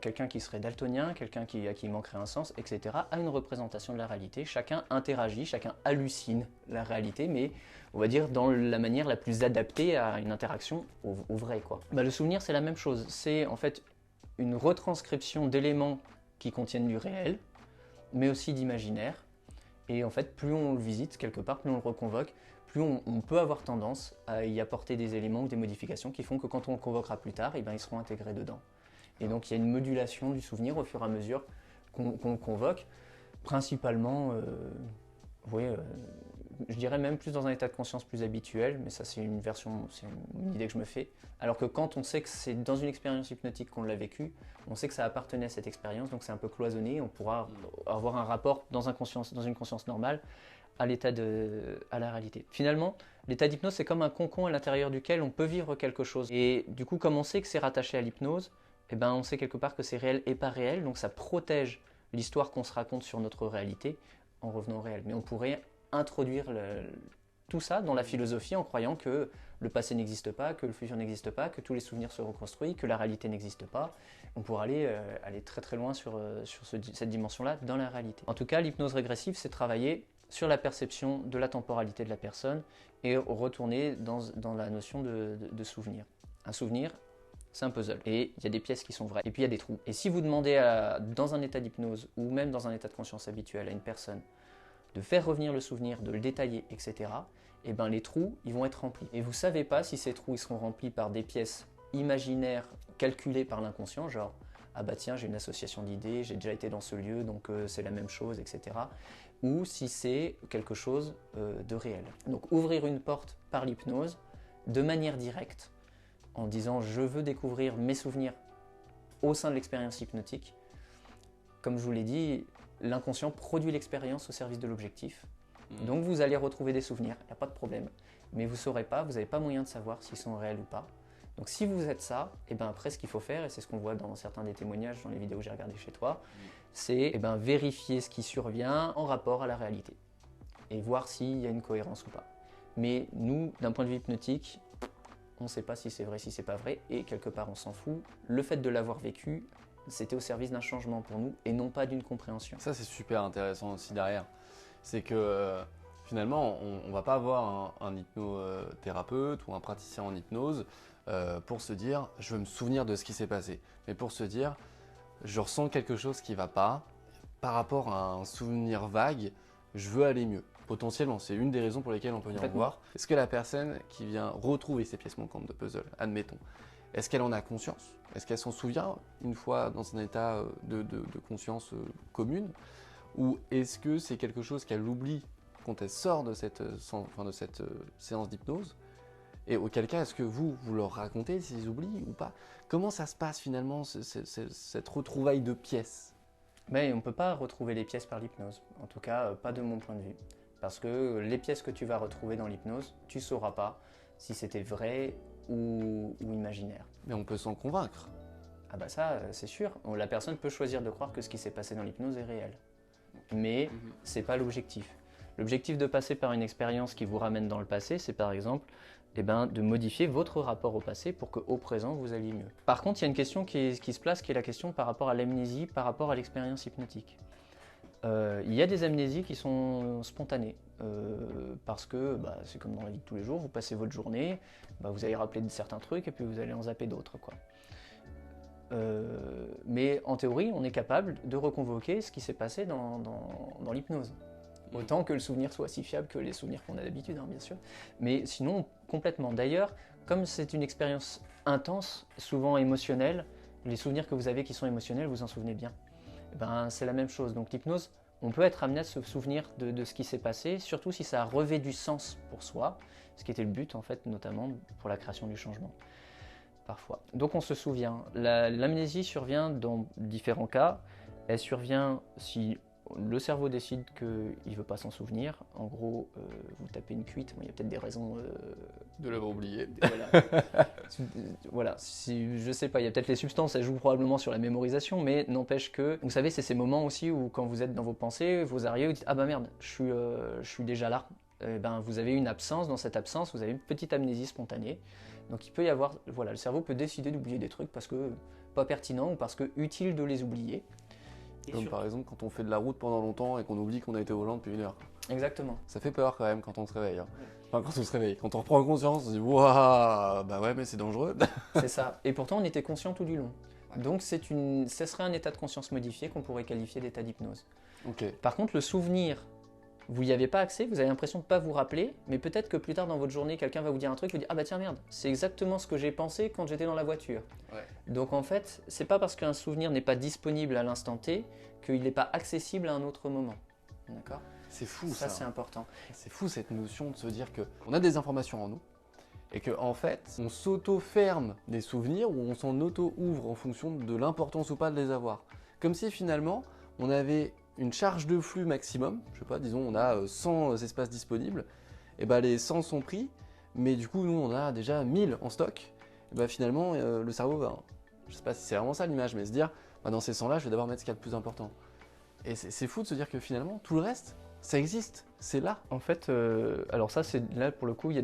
quelqu'un qui serait daltonien, quelqu'un à qui manquerait un sens, etc., a une représentation de la réalité. Chacun interagit, chacun hallucine la réalité, mais on va dire dans la manière la plus adaptée à une interaction au vrai, quoi. Le souvenir, c'est la même chose. C'est en fait une retranscription d'éléments qui contiennent du réel, mais aussi d'imaginaire. Et en fait, plus on le visite quelque part, plus on le reconvoque, plus on peut avoir tendance à y apporter des éléments ou des modifications qui font que quand on le convoquera plus tard, ils seront intégrés dedans. Et donc il y a une modulation du souvenir au fur et à mesure qu'on le convoque, principalement, je dirais même plus dans un état de conscience plus habituel, mais ça c'est une idée que je me fais. Alors que quand on sait que c'est dans une expérience hypnotique qu'on l'a vécu, on sait que ça appartenait à cette expérience, donc c'est un peu cloisonné, on pourra avoir un rapport dans une conscience normale à la réalité. Finalement, l'état d'hypnose c'est comme un cocon à l'intérieur duquel on peut vivre quelque chose. Et du coup, comme on sait que c'est rattaché à l'hypnose, on sait quelque part que c'est réel et pas réel, donc ça protège l'histoire qu'on se raconte sur notre réalité en revenant au réel. Mais on pourrait introduire tout ça dans la philosophie en croyant que le passé n'existe pas, que le futur n'existe pas, que tous les souvenirs se reconstruisent, que la réalité n'existe pas. On pourrait aller très très loin sur cette dimension-là dans la réalité. En tout cas, l'hypnose régressive, c'est travailler sur la perception de la temporalité de la personne et retourner dans la notion de souvenir. Un souvenir, c'est un puzzle et il y a des pièces qui sont vraies et puis il y a des trous. Et si vous demandez dans un état d'hypnose ou même dans un état de conscience habituel à une personne de faire revenir le souvenir, de le détailler, etc., les trous, ils vont être remplis. Et vous ne savez pas si ces trous ils seront remplis par des pièces imaginaires calculées par l'inconscient, genre « Ah bah tiens, j'ai une association d'idées, j'ai déjà été dans ce lieu, donc c'est la même chose, etc. » ou si c'est quelque chose de réel. Donc ouvrir une porte par l'hypnose de manière directe en disant je veux découvrir mes souvenirs au sein de l'expérience hypnotique. Comme je vous l'ai dit, l'inconscient produit l'expérience au service de l'objectif. Donc vous allez retrouver des souvenirs, il n'y a pas de problème. Mais vous ne saurez pas, vous n'avez pas moyen de savoir s'ils sont réels ou pas. Donc si vous êtes ça, et ben après ce qu'il faut faire, et c'est ce qu'on voit dans certains des témoignages, dans les vidéos que j'ai regardées chez toi, c'est vérifier ce qui survient en rapport à la réalité. Et voir s'il y a une cohérence ou pas. Mais nous, d'un point de vue hypnotique, on ne sait pas si c'est vrai, si c'est pas vrai, et quelque part on s'en fout. Le fait de l'avoir vécu, c'était au service d'un changement pour nous, et non pas d'une compréhension. Ça c'est super intéressant aussi derrière. C'est que finalement, on ne va pas avoir un hypnothérapeute ou un praticien en hypnose pour se dire « je veux me souvenir de ce qui s'est passé ». Mais pour se dire « je ressens quelque chose qui ne va pas, par rapport à un souvenir vague, je veux aller mieux ». Potentiellement, c'est une des raisons pour lesquelles on peut venir voir. Est-ce que la personne qui vient retrouver ses pièces manquantes de puzzle, admettons, est-ce qu'elle en a conscience? Est-ce qu'elle s'en souvient une fois dans un état de conscience commune? Ou est-ce que c'est quelque chose qu'elle oublie quand elle sort de cette séance d'hypnose? Et auquel cas, est-ce que vous leur racontez s'ils oublient ou pas? Comment ça se passe finalement, cette retrouvaille de pièces? Mais on ne peut pas retrouver les pièces par l'hypnose, en tout cas pas de mon point de vue. Parce que les pièces que tu vas retrouver dans l'hypnose, tu ne sauras pas si c'était vrai ou imaginaire. Mais on peut s'en convaincre. Ah bah ça, c'est sûr. La personne peut choisir de croire que ce qui s'est passé dans l'hypnose est réel. Mais ce n'est pas l'objectif. L'objectif de passer par une expérience qui vous ramène dans le passé, c'est par exemple de modifier votre rapport au passé pour qu'au présent, vous alliez mieux. Par contre, il y a une question qui se place, qui est la question par rapport à l'amnésie, par rapport à l'expérience hypnotique. Il y a des amnésies qui sont spontanées, parce que c'est comme dans la vie de tous les jours, vous passez votre journée, vous allez rappeler de certains trucs et puis vous allez en zapper d'autres, quoi. Mais en théorie, on est capable de reconvoquer ce qui s'est passé dans l'hypnose. Autant que le souvenir soit si fiable que les souvenirs qu'on a d'habitude, hein, bien sûr. Mais sinon, complètement. D'ailleurs, comme c'est une expérience intense, souvent émotionnelle, les souvenirs que vous avez qui sont émotionnels, vous en souvenez bien. C'est la même chose. Donc l'hypnose, on peut être amené à se souvenir de ce qui s'est passé, surtout si ça revêt du sens pour soi, ce qui était le but, en fait, notamment pour la création du changement. Parfois. Donc on se souvient. L'amnésie survient dans différents cas. Elle survient si le cerveau décide qu'il ne veut pas s'en souvenir. En gros, vous tapez une cuite, il y a peut-être des raisons de l'avoir oublié. Voilà, je ne sais pas, il y a peut-être les substances, elles jouent probablement sur la mémorisation, mais n'empêche que, vous savez, c'est ces moments aussi où quand vous êtes dans vos pensées, vous arrivez, vous dites « Ah bah merde, je suis déjà là ». Vous avez une absence, dans cette absence, vous avez une petite amnésie spontanée. Donc il peut y avoir, le cerveau peut décider d'oublier des trucs parce que pas pertinent ou parce que utile de les oublier. Comme par exemple quand on fait de la route pendant longtemps et qu'on oublie qu'on a été au volant depuis 1 heure. Exactement. Ça fait peur quand même quand on se réveille. Hein. Enfin quand on se réveille, quand on reprend conscience, on se dit waouh, bah ouais mais c'est dangereux. C'est ça. Et pourtant on était conscient tout du long. Donc ce serait un état de conscience modifié qu'on pourrait qualifier d'état d'hypnose. Okay. Par contre le souvenir, vous n'y avez pas accès, vous avez l'impression de ne pas vous rappeler, mais peut-être que plus tard dans votre journée, quelqu'un va vous dire un truc, vous dit « Ah bah tiens merde, c'est exactement ce que j'ai pensé quand j'étais dans la voiture. » Donc en fait, c'est pas parce qu'un souvenir n'est pas disponible à l'instant T qu'il n'est pas accessible à un autre moment. D'accord ? C'est fou ça. Ça c'est important. C'est fou cette notion de se dire qu'on a des informations en nous et qu'en fait, on s'auto-ferme des souvenirs ou on s'en auto-ouvre en fonction de l'importance ou pas de les avoir. Comme si finalement, on avait une charge de flux maximum, je sais pas, disons on a 100 espaces disponibles, et les 100 sont pris, mais du coup nous on a déjà 1000 en stock, et finalement le cerveau va, je sais pas si c'est vraiment ça l'image, mais se dire dans ces 100 là je vais d'abord mettre ce qu'il y a de plus important. Et c'est fou de se dire que finalement tout le reste, ça existe, c'est là. En fait, alors ça c'est là pour le coup il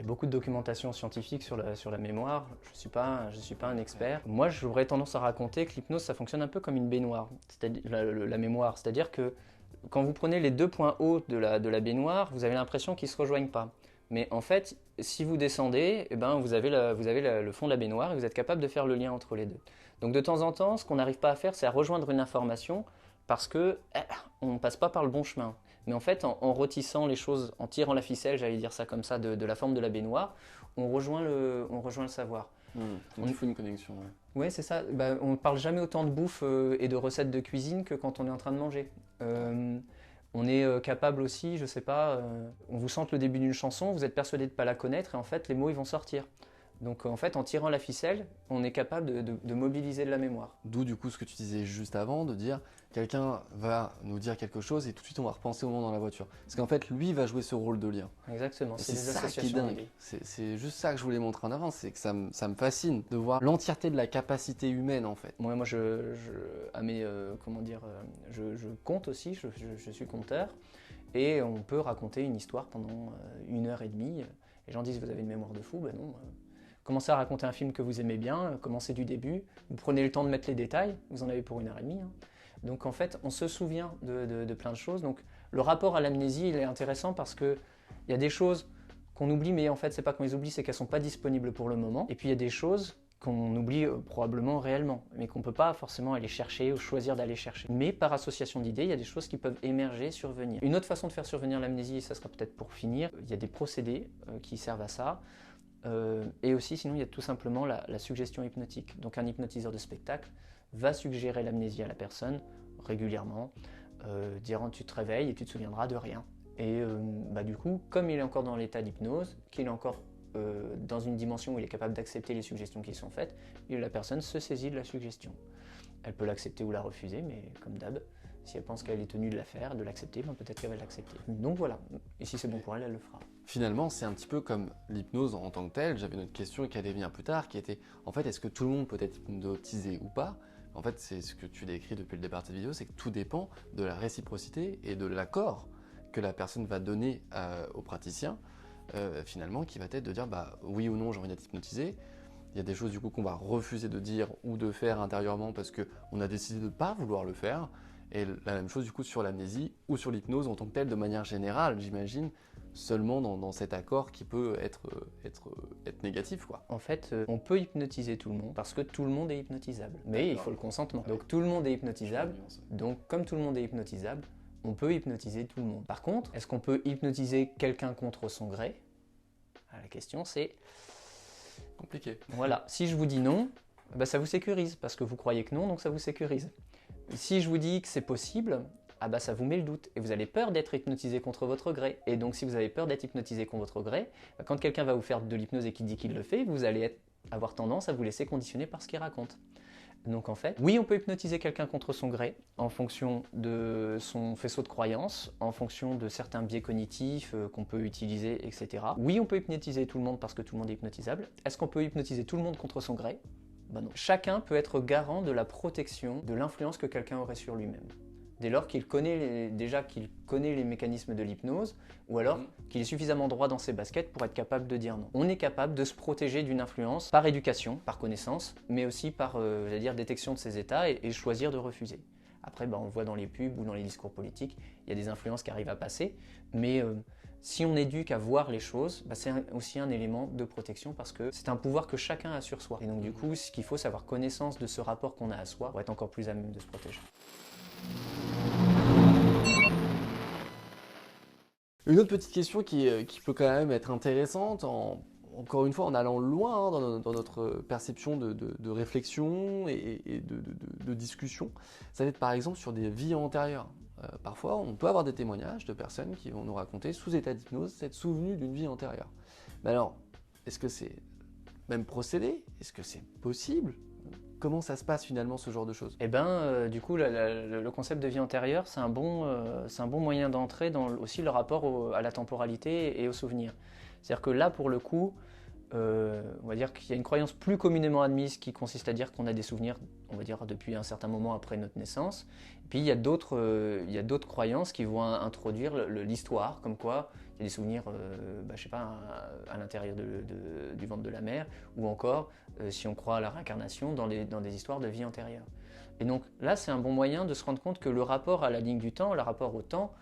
y a beaucoup de documentation scientifique sur la mémoire. Je ne suis pas un expert. Moi, j'aurais tendance à raconter que l'hypnose, ça fonctionne un peu comme une baignoire, c'est-à-dire la mémoire. C'est-à-dire que quand vous prenez les 2 points hauts de la baignoire, vous avez l'impression qu'ils ne se rejoignent pas. Mais en fait, si vous descendez, vous avez le fond de la baignoire et vous êtes capable de faire le lien entre les deux. Donc de temps en temps, ce qu'on n'arrive pas à faire, c'est à rejoindre une information parce qu'on ne passe pas par le bon chemin. Mais en fait, en retissant les choses, en tirant la ficelle, j'allais dire ça comme ça, de la forme de la baignoire, on rejoint le savoir. Il faut une connexion. Ouais. Ouais, c'est ça. Bah, on ne parle jamais autant de bouffe et de recettes de cuisine que quand on est en train de manger. On est capable aussi, je sais pas, on vous chante le début d'une chanson, vous êtes persuadé de ne pas la connaître et en fait les mots ils vont sortir. Donc en fait en tirant la ficelle, on est capable de mobiliser de la mémoire. D'où du coup ce que tu disais juste avant, de dire quelqu'un va nous dire quelque chose et tout de suite on va repenser au moment dans la voiture. Parce qu'en fait lui va jouer ce rôle de lien. Exactement, Et c'est c'est des ça qui est associations dingue. d'idées. C'est juste ça que je voulais montrer en avant, c'est que ça me fascine de voir l'entièreté de la capacité humaine en fait. Moi à mes, comment dire, je compte aussi, je suis conteur, et on peut raconter une histoire pendant 1 heure et demie. Les gens disent vous avez une mémoire de fou, ben non. Commencez à raconter un film que vous aimez bien, commencez du début, vous prenez le temps de mettre les détails, vous en avez pour 1 heure et demie. Hein. Donc en fait, on se souvient de plein de choses. Donc le rapport à l'amnésie, il est intéressant parce qu'il y a des choses qu'on oublie, mais en fait, c'est pas qu'on les oublie, c'est qu'elles sont pas disponibles pour le moment. Et puis il y a des choses qu'on oublie probablement réellement, mais qu'on ne peut pas forcément aller chercher ou choisir d'aller chercher. Mais par association d'idées, il y a des choses qui peuvent émerger, survenir. Une autre façon de faire survenir l'amnésie, ça sera peut-être pour finir, il y a des procédés qui servent à ça. Et aussi, sinon, il y a tout simplement la suggestion hypnotique. Donc un hypnotiseur de spectacle va suggérer l'amnésie à la personne régulièrement, dirant tu te réveilles et tu te souviendras de rien. Et du coup, comme il est encore dans l'état d'hypnose, qu'il est encore dans une dimension où il est capable d'accepter les suggestions qui sont faites, la personne se saisit de la suggestion. Elle peut l'accepter ou la refuser, mais comme d'hab, si elle pense qu'elle est tenue de la faire, de l'accepter, peut-être qu'elle va l'accepter. Donc voilà, et si c'est bon pour elle, elle le fera. Finalement, c'est un petit peu comme l'hypnose en tant que telle. J'avais une autre question qui allait venir plus tard, qui était, en fait, est-ce que tout le monde peut être hypnotisé ou pas? En fait, c'est ce que tu décris depuis le départ de cette vidéo, c'est que tout dépend de la réciprocité et de l'accord que la personne va donner au praticien, finalement, qui va être de dire, oui ou non, j'ai envie d'être hypnotisé. Il y a des choses du coup qu'on va refuser de dire ou de faire intérieurement parce qu'on a décidé de ne pas vouloir le faire. Et la même chose du coup sur l'amnésie ou sur l'hypnose en tant que telle de manière générale, j'imagine, seulement dans cet accord qui peut être négatif, quoi. En fait, on peut hypnotiser tout le monde parce que tout le monde est hypnotisable. Mais il faut le consentement. Donc tout le monde est hypnotisable. Donc comme tout le monde est hypnotisable, on peut hypnotiser tout le monde. Par contre, est-ce qu'on peut hypnotiser quelqu'un contre son gré? La question c'est... Compliqué. Voilà, si je vous dis non, ça vous sécurise parce que vous croyez que non, donc ça vous sécurise. Si je vous dis que c'est possible, ça vous met le doute et vous avez peur d'être hypnotisé contre votre gré. Et donc si vous avez peur d'être hypnotisé contre votre gré, quand quelqu'un va vous faire de l'hypnose et qu'il dit qu'il le fait, vous allez avoir tendance à vous laisser conditionner par ce qu'il raconte. Donc en fait, oui, on peut hypnotiser quelqu'un contre son gré en fonction de son faisceau de croyances, en fonction de certains biais cognitifs qu'on peut utiliser, etc. Oui, on peut hypnotiser tout le monde parce que tout le monde est hypnotisable. Est-ce qu'on peut hypnotiser tout le monde contre son gré? Non. Chacun peut être garant de la protection de l'influence que quelqu'un aurait sur lui-même. Dès lors qu'il connaît les mécanismes de l'hypnose, ou alors qu'il est suffisamment droit dans ses baskets pour être capable de dire non. On est capable de se protéger d'une influence par éducation, par connaissance, mais aussi par détection de ses états et choisir de refuser. Après, on voit dans les pubs ou dans les discours politiques, il y a des influences qui arrivent à passer, mais si on éduque à voir les choses, c'est aussi un élément de protection parce que c'est un pouvoir que chacun a sur soi. Et donc du coup, ce qu'il faut, c'est avoir connaissance de ce rapport qu'on a à soi pour être encore plus à même de se protéger. Une autre petite question qui peut quand même être intéressante, encore une fois en allant loin dans notre perception de réflexion et de discussion, ça va être par exemple sur des vies antérieures. Parfois, on peut avoir des témoignages de personnes qui vont nous raconter, sous état d'hypnose, s'être souvenues d'une vie antérieure. Mais alors, est-ce que c'est même procédé? Est-ce que c'est possible? Comment ça se passe finalement ce genre de choses? Du coup, le concept de vie antérieure, c'est un bon moyen d'entrer dans aussi le rapport à la temporalité et aux souvenirs. C'est-à-dire que là, pour le coup, on va dire qu'il y a une croyance plus communément admise qui consiste à dire qu'on a des souvenirs, on va dire, depuis un certain moment après notre naissance. Et puis il y a d'autres croyances qui vont introduire l'histoire, comme quoi il y a des souvenirs, à l'intérieur du ventre de la mère, ou encore, si on croit à la réincarnation, dans des histoires de vie antérieure. Et donc là, c'est un bon moyen de se rendre compte que le rapport à la ligne du temps, le rapport au temps,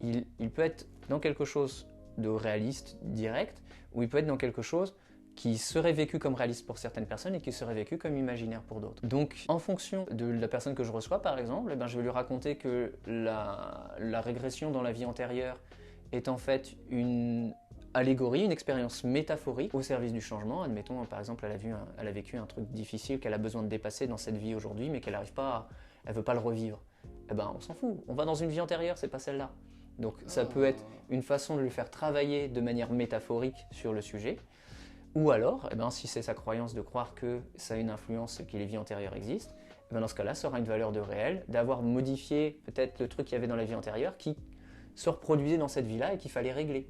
il peut être dans quelque chose de réaliste, direct, ou il peut être dans quelque chose qui serait vécu comme réaliste pour certaines personnes et qui serait vécu comme imaginaire pour d'autres. Donc, en fonction de la personne que je reçois, par exemple, je vais lui raconter que la régression dans la vie antérieure est en fait allégorie, une expérience métaphorique au service du changement. Admettons, par exemple, elle a vécu un truc difficile qu'elle a besoin de dépasser dans cette vie aujourd'hui, mais qu'elle n'arrive pas, elle veut pas le revivre. Eh ben, on s'en fout. On va dans une vie antérieure, c'est pas celle-là. Donc, ça peut être une façon de lui faire travailler de manière métaphorique sur le sujet. Ou alors, eh ben, si c'est sa croyance de croire que ça a une influence et que les vies antérieures existent, eh ben, dans ce cas-là, ça aura une valeur de réel, d'avoir modifié peut-être le truc qu'il y avait dans la vie antérieure qui se reproduisait dans cette vie-là et qu'il fallait régler.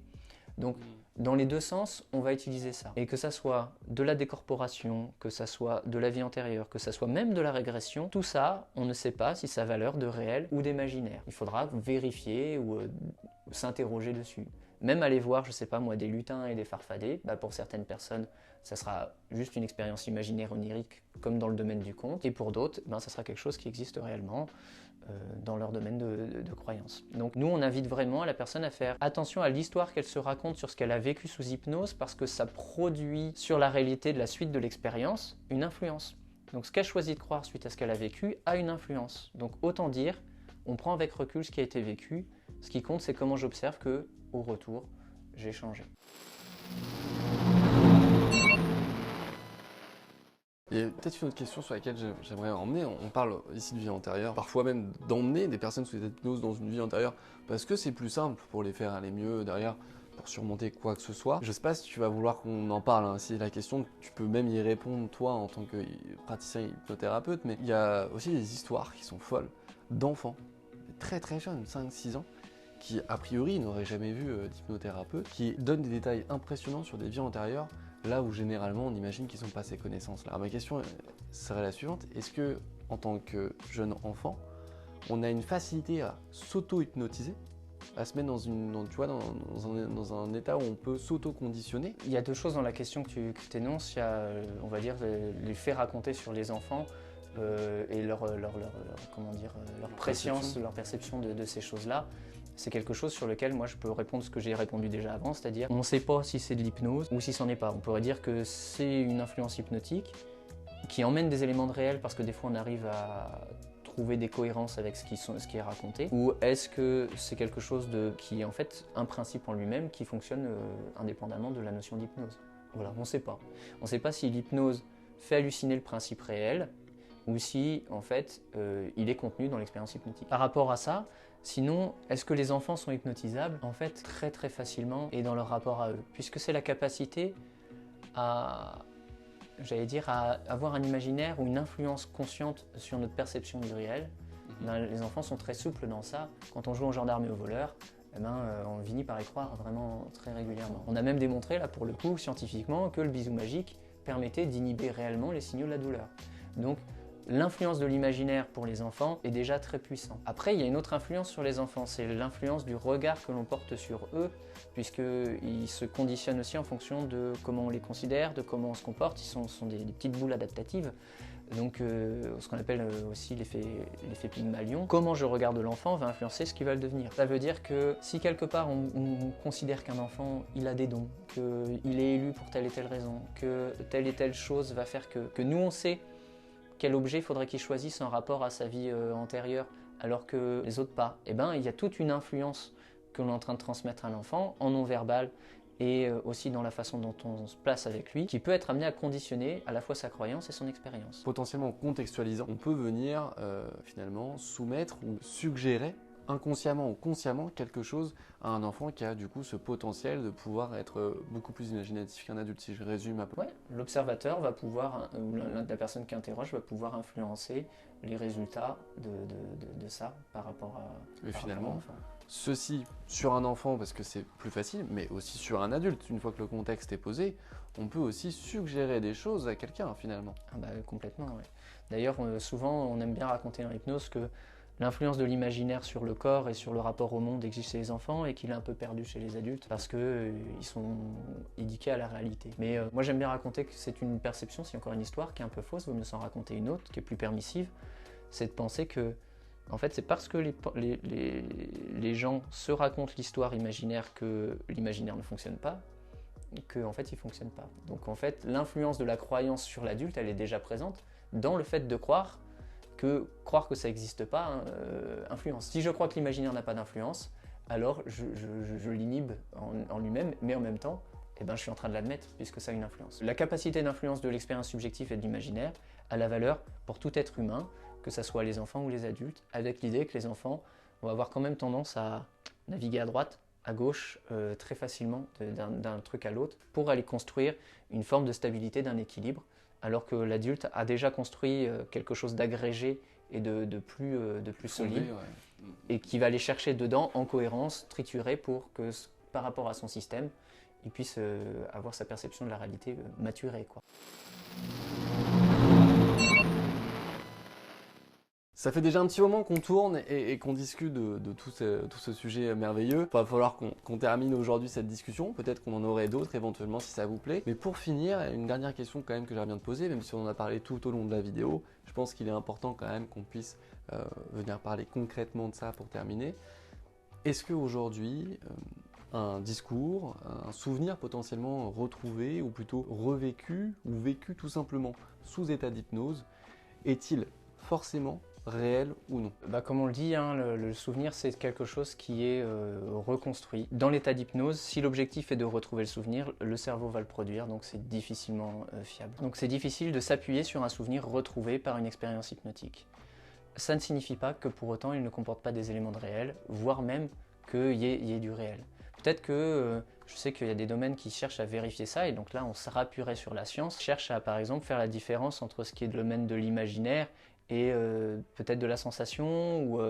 Donc, dans les deux sens, on va utiliser ça. Et que ça soit de la décorporation, que ça soit de la vie antérieure, que ça soit même de la régression, tout ça, on ne sait pas si ça a valeur de réel ou d'imaginaire. Il faudra vérifier ou s'interroger dessus. Même aller voir, je sais pas moi, des lutins et des farfadets, bah pour certaines personnes, ça sera juste une expérience imaginaire onirique, comme dans le domaine du conte. Et pour d'autres, ben, ça sera quelque chose qui existe réellement dans leur domaine de croyance. Donc nous, on invite vraiment la personne à faire attention à l'histoire qu'elle se raconte sur ce qu'elle a vécu sous hypnose, parce que ça produit sur la réalité de la suite de l'expérience une influence. Donc ce qu'elle choisit de croire suite à ce qu'elle a vécu a une influence. Donc autant dire, on prend avec recul ce qui a été vécu. Ce qui compte, c'est comment j'observe que, au retour, j'ai changé. Il y a peut-être une autre question sur laquelle j'aimerais emmener. On parle ici de vie antérieure, parfois même d'emmener des personnes sous hypnose dans une vie antérieure, parce que c'est plus simple pour les faire aller mieux derrière, pour surmonter quoi que ce soit. Je sais pas si tu vas vouloir qu'on en parle, hein. Si la question, tu peux même y répondre toi en tant que praticien hypnothérapeute, mais il y a aussi des histoires qui sont folles d'enfants, très très jeunes, 5-6 ans, qui a priori n'auraient jamais vu d'hypnothérapeute, qui donnent des détails impressionnants sur des vies antérieures, là où généralement on imagine qu'ils n'ont pas ces connaissances-là. Alors ma question serait la suivante, est-ce que en tant que jeune enfant, on a une facilité à s'auto-hypnotiser, à se mettre dans un état où on peut s'auto-conditionner? Il y a deux choses dans la question que tu énonces. Il y a, on va dire, les faits racontés sur les enfants et leur préscience, leur perception de ces choses-là. C'est quelque chose sur lequel moi je peux répondre ce que j'ai répondu déjà avant, c'est-à-dire on ne sait pas si c'est de l'hypnose ou si c'en est pas. On pourrait dire que c'est une influence hypnotique qui emmène des éléments de réel parce que des fois on arrive à trouver des cohérences avec ce qui est raconté, ou est-ce que c'est quelque chose qui est en fait un principe en lui-même qui fonctionne indépendamment de la notion d'hypnose. Voilà, on ne sait pas. On ne sait pas si l'hypnose fait halluciner le principe réel ou si en fait il est contenu dans l'expérience hypnotique. Par rapport à ça, sinon, est-ce que les enfants sont hypnotisables? En fait, très très facilement et dans leur rapport à eux, puisque c'est la capacité à avoir un imaginaire ou une influence consciente sur notre perception du réel. Les enfants sont très souples dans ça. Quand on joue au gendarme et au voleur, on finit par y croire vraiment très régulièrement. On a même démontré, là pour le coup, scientifiquement, que le bisou magique permettait d'inhiber réellement les signaux de la douleur. Donc, l'influence de l'imaginaire pour les enfants est déjà très puissante. Après, il y a une autre influence sur les enfants, c'est l'influence du regard que l'on porte sur eux, puisqu'ils se conditionnent aussi en fonction de comment on les considère, de comment on se comporte. Ils sont des petites boules adaptatives, donc ce qu'on appelle aussi l'effet Pygmalion. Comment je regarde l'enfant va influencer ce qu'il va le devenir. Ça veut dire que si quelque part on considère qu'un enfant il a des dons, qu'il est élu pour telle et telle raison, que telle et telle chose va faire que nous on sait quel objet il faudrait qu'il choisisse en rapport à sa vie antérieure, alors que les autres pas. Eh bien, il y a toute une influence que l'on est en train de transmettre à l'enfant, en non-verbal, et aussi dans la façon dont on se place avec lui, qui peut être amené à conditionner à la fois sa croyance et son expérience. Potentiellement en contextualisant, on peut venir finalement soumettre ou suggérer inconsciemment ou consciemment quelque chose à un enfant qui a du coup ce potentiel de pouvoir être beaucoup plus imaginatif qu'un adulte, si je résume un peu. Ouais, l'observateur va pouvoir, ou la personne qui interroge va pouvoir influencer les résultats de ça par rapport à finalement, ceci sur un enfant parce que c'est plus facile, mais aussi sur un adulte. Une fois que le contexte est posé, on peut aussi suggérer des choses à quelqu'un finalement. Ah bah, complètement, ouais. D'ailleurs, souvent on aime bien raconter en hypnose que l'influence de l'imaginaire sur le corps et sur le rapport au monde existe chez les enfants et qu'il est un peu perdu chez les adultes parce qu'ils sont éduqués à la réalité. Mais moi j'aime bien raconter que c'est une perception, c'est encore une histoire qui est un peu fausse, vaut mieux s'en raconter une autre qui est plus permissive. C'est de penser que en fait c'est parce que les gens se racontent l'histoire imaginaire que l'imaginaire ne fonctionne pas, qu'en fait il ne fonctionne pas. Donc en fait l'influence de la croyance sur l'adulte elle est déjà présente dans le fait de croire que ça n'existe pas influence. Si je crois que l'imaginaire n'a pas d'influence, alors je l'inhibe en lui-même, mais en même temps, eh ben, je suis en train de l'admettre puisque ça a une influence. La capacité d'influence de l'expérience subjective et de l'imaginaire a la valeur pour tout être humain, que ce soit les enfants ou les adultes, avec l'idée que les enfants vont avoir quand même tendance à naviguer à droite, à gauche, très facilement d'un truc à l'autre, pour aller construire une forme de stabilité, d'un équilibre, alors que l'adulte a déjà construit quelque chose d'agrégé et de plus solide, ouais. et qui va aller chercher dedans en cohérence, triturer pour que par rapport à son système, il puisse avoir sa perception de la réalité maturée, quoi. Ça fait déjà un petit moment qu'on tourne et qu'on discute de tout ce sujet merveilleux. Il va falloir qu'on termine aujourd'hui cette discussion. Peut-être qu'on en aurait d'autres éventuellement si ça vous plaît. Mais pour finir, une dernière question quand même que j'aimerais bien te poser, même si on en a parlé tout au long de la vidéo, je pense qu'il est important quand même qu'on puisse venir parler concrètement de ça pour terminer. Est-ce qu'aujourd'hui, un discours, un souvenir potentiellement retrouvé ou plutôt revécu ou vécu tout simplement sous état d'hypnose, est-il forcément réel ou non? Comme on le dit, hein, le souvenir c'est quelque chose qui est reconstruit. Dans l'état d'hypnose, si l'objectif est de retrouver le souvenir, le cerveau va le produire, donc c'est difficilement fiable. Donc c'est difficile de s'appuyer sur un souvenir retrouvé par une expérience hypnotique. Ça ne signifie pas que pour autant il ne comporte pas des éléments de réel, voire même qu'il y ait du réel. Peut-être que je sais qu'il y a des domaines qui cherchent à vérifier ça, et donc là on se rappuierait sur la science, cherche à par exemple faire la différence entre ce qui est le domaine de l'imaginaire et peut-être de la sensation, ou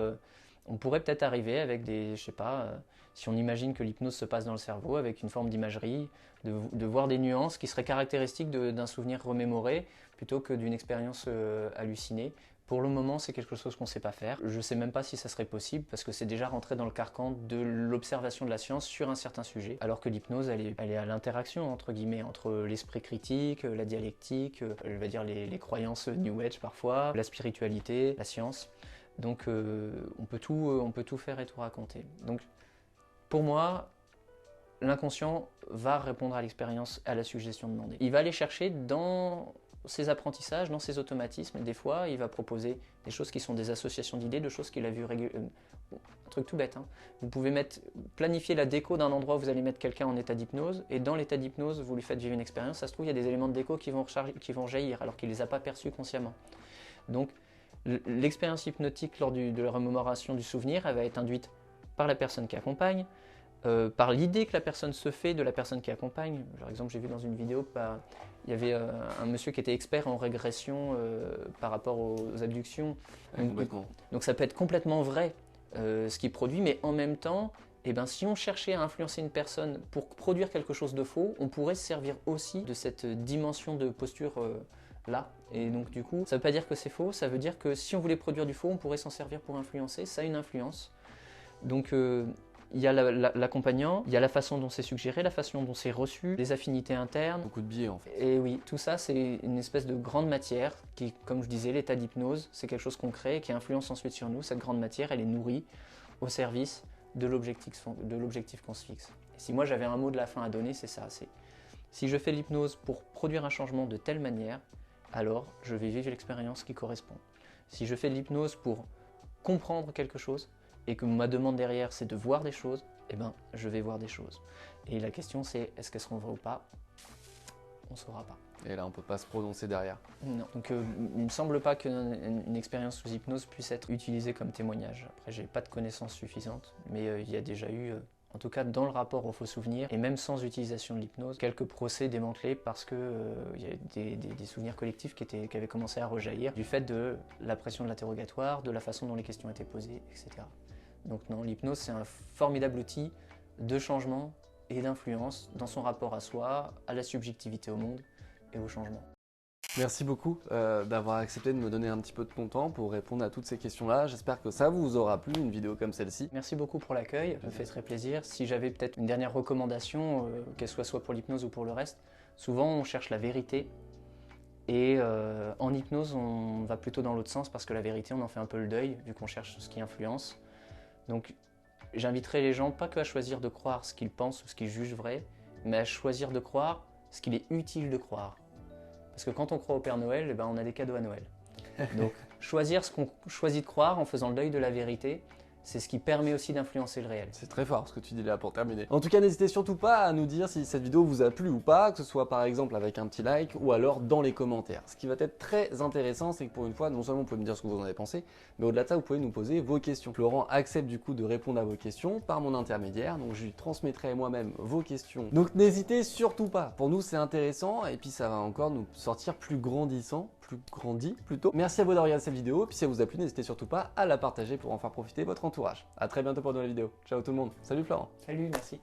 on pourrait peut-être arriver avec des, je sais pas, si on imagine que l'hypnose se passe dans le cerveau, avec une forme d'imagerie, de voir des nuances qui seraient caractéristiques d'un souvenir remémoré, plutôt que d'une expérience hallucinée. Pour le moment, c'est quelque chose qu'on ne sait pas faire. Je ne sais même pas si ça serait possible, parce que c'est déjà rentré dans le carcan de l'observation de la science sur un certain sujet, alors que l'hypnose, elle est à l'interaction, entre guillemets, entre l'esprit critique, la dialectique, je vais dire les croyances New Age parfois, la spiritualité, la science. Donc on peut tout faire et tout raconter. Donc pour moi, l'inconscient va répondre à l'expérience, à la suggestion demandée. Il va aller chercher dans ses apprentissages, dans ses automatismes, et des fois il va proposer des choses qui sont des associations d'idées, de choses qu'il a vues régulièrement. Un truc tout bête, hein. Vous pouvez planifier la déco d'un endroit où vous allez mettre quelqu'un en état d'hypnose, et dans l'état d'hypnose vous lui faites vivre une expérience, ça se trouve il y a des éléments de déco qui vont jaillir alors qu'il ne les a pas perçus consciemment. Donc l'expérience hypnotique lors de la remémoration du souvenir, elle va être induite par la personne qui accompagne, par l'idée que la personne se fait de la personne qui accompagne. Par exemple, j'ai vu dans une vidéo, il y avait un monsieur qui était expert en régression par rapport aux abductions. Donc ça peut être complètement vrai ce qu'il produit, mais en même temps, si on cherchait à influencer une personne pour produire quelque chose de faux, on pourrait se servir aussi de cette dimension de posture là. Et donc du coup, ça ne veut pas dire que c'est faux, ça veut dire que si on voulait produire du faux, on pourrait s'en servir pour influencer, ça a une influence. Donc il y a l'accompagnant, il y a la façon dont c'est suggéré, la façon dont c'est reçu, les affinités internes. Beaucoup de biais en fait. Et oui, tout ça c'est une espèce de grande matière qui, comme je disais, l'état d'hypnose, c'est quelque chose concret qui influence ensuite sur nous. Cette grande matière, elle est nourrie au service de l'objectif qu'on se fixe. Et si moi j'avais un mot de la fin à donner, c'est ça. Si je fais l'hypnose pour produire un changement de telle manière, alors je vais vivre l'expérience qui correspond. Si je fais de l'hypnose pour comprendre quelque chose, et que ma demande derrière c'est de voir des choses, je vais voir des choses. Et la question c'est, est-ce qu'elles seront vraies ou pas? On ne saura pas. Et là on ne peut pas se prononcer derrière. Non. Donc il ne me semble pas qu'une expérience sous hypnose puisse être utilisée comme témoignage. Après j'ai pas de connaissances suffisantes, mais il y a déjà eu, en tout cas dans le rapport aux faux souvenirs, et même sans utilisation de l'hypnose, quelques procès démantelés parce que il y a des souvenirs collectifs qui avaient commencé à rejaillir du fait de la pression de l'interrogatoire, de la façon dont les questions étaient posées, etc. Donc non, l'hypnose c'est un formidable outil de changement et d'influence dans son rapport à soi, à la subjectivité au monde et au changement. Merci beaucoup d'avoir accepté de me donner un petit peu de ton temps pour répondre à toutes ces questions-là. J'espère que ça vous aura plu, une vidéo comme celle-ci. Merci beaucoup pour l'accueil, ça me fait très plaisir. Si j'avais peut-être une dernière recommandation, qu'elle soit pour l'hypnose ou pour le reste, souvent on cherche la vérité. Et en hypnose, on va plutôt dans l'autre sens parce que la vérité, on en fait un peu le deuil, vu qu'on cherche ce qui influence. Donc j'inviterai les gens pas que à choisir de croire ce qu'ils pensent ou ce qu'ils jugent vrai, mais à choisir de croire ce qu'il est utile de croire. Parce que quand on croit au Père Noël, on a des cadeaux à Noël. Donc choisir ce qu'on choisit de croire en faisant le deuil de la vérité, c'est ce qui permet aussi d'influencer le réel. C'est très fort ce que tu dis là pour terminer. En tout cas, n'hésitez surtout pas à nous dire si cette vidéo vous a plu ou pas, que ce soit par exemple avec un petit like ou alors dans les commentaires. Ce qui va être très intéressant, c'est que pour une fois, non seulement vous pouvez me dire ce que vous en avez pensé, mais au-delà de ça, vous pouvez nous poser vos questions. Laurent accepte du coup de répondre à vos questions par mon intermédiaire, donc je lui transmettrai moi-même vos questions. Donc n'hésitez surtout pas. Pour nous, c'est intéressant et puis ça va encore nous sortir plus grandissant, plus grandi plutôt. Merci à vous d'avoir regardé cette vidéo, puis si elle vous a plu, n'hésitez surtout pas à la partager pour en faire profiter votre entourage. A très bientôt pour de nouvelles vidéos. Ciao tout le monde. Salut Florent. Salut, merci.